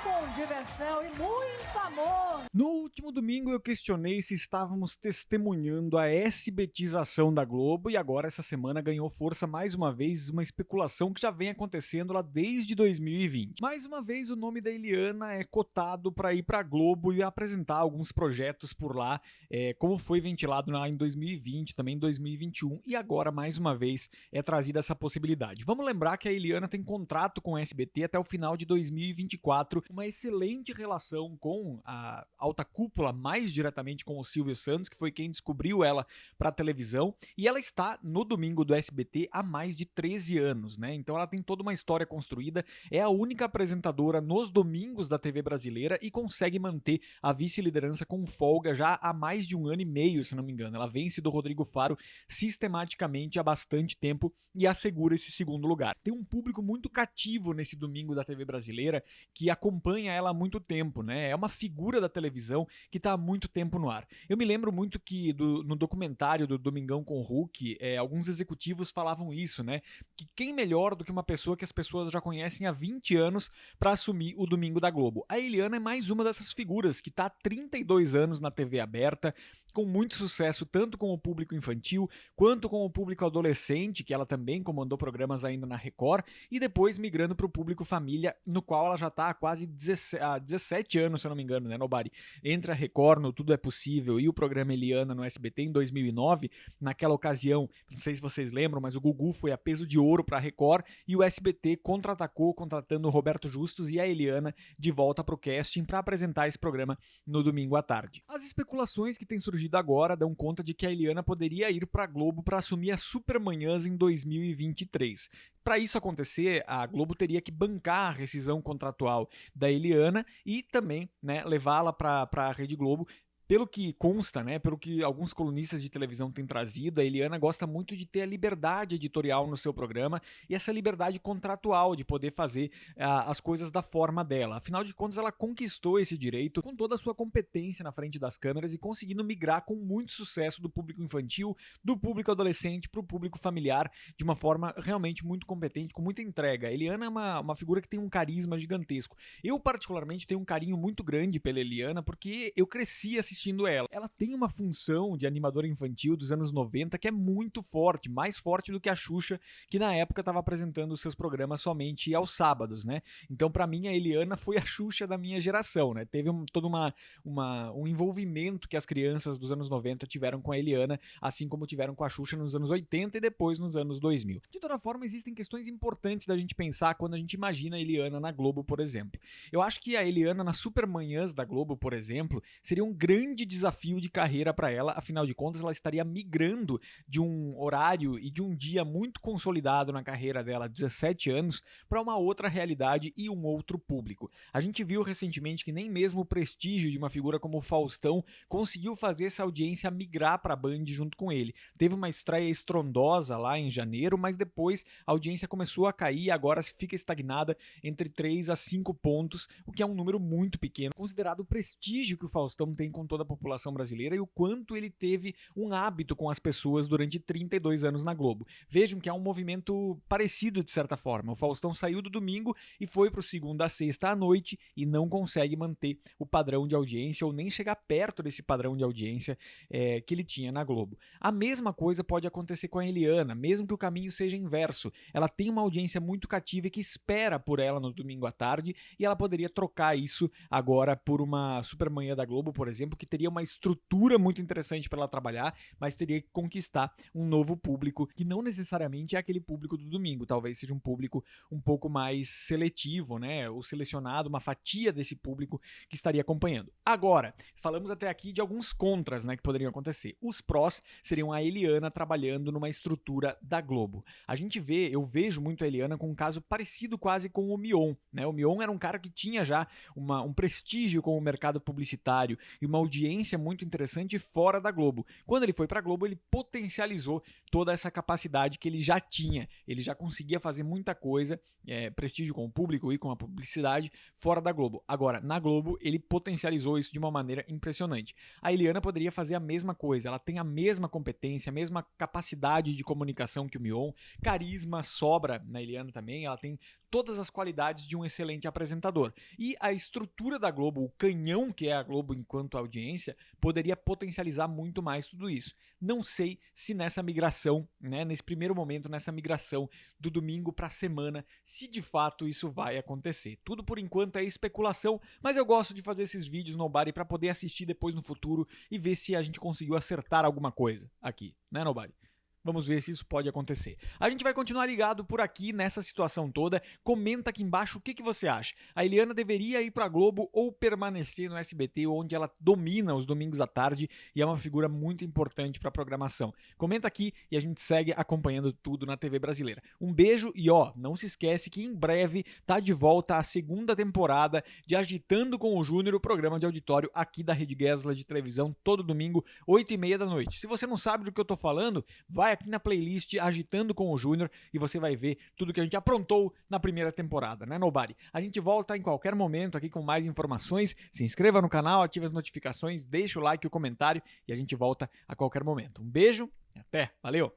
com diversão e muito amor. No último domingo eu questionei se estávamos testemunhando a SBTização da Globo e agora essa semana ganhou força mais uma vez uma especulação que já vem acontecendo lá desde 2020. Mais uma vez o nome da Eliana é cotado para ir para a Globo e apresentar alguns projetos por lá, como foi ventilado lá em 2020, também em 2021 e agora mais uma vez é trazida essa possibilidade. Vamos lembrar que a Eliana tem contrato com o SBT até o final de 2024, uma excelente relação com a alta cúpula, mais diretamente com o Silvio Santos, que foi quem descobriu ela para a televisão, e ela está no domingo do SBT há mais de 13 anos, né? Então ela tem toda uma história construída, é a única apresentadora nos domingos da TV brasileira e consegue manter a vice-liderança com folga já há mais de um ano e meio, se não me engano. Ela vence do Rodrigo Faro sistematicamente há bastante tempo e assegura esse segundo lugar. Tem um público muito cativo nesse domingo da TV brasileira que acompanha ela há muito tempo, né? É uma figura da televisão que está há muito tempo no ar. Eu me lembro muito que no documentário do Domingão com o Hulk, alguns executivos falavam isso, né? Que quem melhor do que uma pessoa que as pessoas já conhecem há 20 anos para assumir o Domingo da Globo. A Eliana é mais uma dessas figuras que está há 32 anos na TV aberta, com muito sucesso tanto com o público infantil quanto com o público adolescente, que ela também comandou programas ainda na Record, e depois migrando para o público família, no qual ela já está há quase 17 anos, se eu não me engano, né, Nobari? Entre a Record no Tudo é Possível e o programa Eliana no SBT em 2009, naquela ocasião, não sei se vocês lembram, mas o Gugu foi a peso de ouro para a Record e o SBT contra-atacou contratando o Roberto Justus e a Eliana de volta para o casting para apresentar esse programa no domingo à tarde. As especulações que têm surgido agora dão conta de que a Eliana poderia ir para a Globo para assumir as Supermanhãs em 2023. Para isso acontecer, a Globo teria que bancar a rescisão contratual da Eliana e também, né, levá-la para a Rede Globo. Pelo que consta, né, pelo que alguns colunistas de televisão têm trazido, a Eliana gosta muito de ter a liberdade editorial no seu programa e essa liberdade contratual de poder fazer as coisas da forma dela. Afinal de contas, ela conquistou esse direito com toda a sua competência na frente das câmeras e conseguindo migrar com muito sucesso do público infantil, do público adolescente para o público familiar de uma forma realmente muito competente, com muita entrega. A Eliana é uma figura que tem um carisma gigantesco. Eu, particularmente, tenho um carinho muito grande pela Eliana porque eu cresci assistindo ela. Ela tem uma função de animadora infantil dos anos 90 que é muito forte, mais forte do que a Xuxa, que na época estava apresentando os seus programas somente aos sábados, né? Então, para mim, a Eliana foi a Xuxa da minha geração, né? Teve todo um envolvimento que as crianças dos anos 90 tiveram com a Eliana, assim como tiveram com a Xuxa nos anos 80 e depois nos anos 2000. De toda forma, existem questões importantes da gente pensar quando a gente imagina a Eliana na Globo, por exemplo. Eu acho que a Eliana nas Supermanhãs da Globo, por exemplo, seria um grande desafio de carreira para ela, afinal de contas ela estaria migrando de um horário e de um dia muito consolidado na carreira dela, 17 anos, para uma outra realidade e um outro público. A gente viu recentemente que nem mesmo o prestígio de uma figura como o Faustão conseguiu fazer essa audiência migrar para a Band junto com ele. Teve uma estreia estrondosa lá em janeiro, mas depois a audiência começou a cair e agora fica estagnada entre 3 a 5 pontos, o que é um número muito pequeno, considerado o prestígio que o Faustão tem com toda a população brasileira e o quanto ele teve um hábito com as pessoas durante 32 anos na Globo. Vejam que é um movimento parecido de certa forma. O Faustão saiu do domingo e foi para o segunda a sexta à noite e não consegue manter o padrão de audiência ou nem chegar perto desse padrão de audiência que ele tinha na Globo. A mesma coisa pode acontecer com a Eliana, mesmo que o caminho seja inverso. Ela tem uma audiência muito cativa que espera por ela no domingo à tarde e ela poderia trocar isso agora por uma Supermanhã da Globo, por exemplo, que teria uma estrutura muito interessante para ela trabalhar, mas teria que conquistar um novo público, que não necessariamente é aquele público do domingo, talvez seja um público um pouco mais seletivo, né, ou selecionado, uma fatia desse público que estaria acompanhando. Agora, falamos até aqui de alguns contras, né, que poderiam acontecer. Os prós seriam a Eliana trabalhando numa estrutura da Globo. Eu vejo muito a Eliana com um caso parecido quase com o Mion, né? O Mion era um cara que tinha já um prestígio com o mercado publicitário e uma audiência muito interessante fora da Globo. Quando ele foi para a Globo, ele potencializou toda essa capacidade que ele já tinha. Ele já conseguia fazer muita coisa, prestígio com o público e com a publicidade, fora da Globo. Agora, na Globo, ele potencializou isso de uma maneira impressionante. A Eliana poderia fazer a mesma coisa. Ela tem a mesma competência, a mesma capacidade de comunicação que o Mion. Carisma sobra na Eliana também. Ela tem todas as qualidades de um excelente apresentador. E a estrutura da Globo, o canhão que é a Globo enquanto audiência, poderia potencializar muito mais tudo isso. Não sei se nessa migração, né, nesse primeiro momento, nessa migração do domingo para a semana, se de fato isso vai acontecer. Tudo por enquanto é especulação, mas eu gosto de fazer esses vídeos no Nobody para poder assistir depois no futuro e ver se a gente conseguiu acertar alguma coisa aqui, né, Nobody? Vamos ver se isso pode acontecer. A gente vai continuar ligado por aqui nessa situação toda. Comenta aqui embaixo o que você acha. A Eliana deveria ir pra Globo ou permanecer no SBT, onde ela domina os domingos à tarde e é uma figura muito importante para a programação. Comenta aqui e a gente segue acompanhando tudo na TV brasileira. Um beijo e não se esquece que em breve tá de volta a segunda temporada de Agitando com o Júnior, o programa de auditório aqui da Rede Gessler de televisão, todo domingo, 8h30 da noite. Se você não sabe do que eu tô falando, vai aqui na playlist Agitando com o Júnior e você vai ver tudo que a gente aprontou na primeira temporada, né, Nobody? A gente volta em qualquer momento aqui com mais informações. Se inscreva no canal, ative as notificações, deixa o like e o comentário e a gente volta a qualquer momento. Um beijo e até, valeu!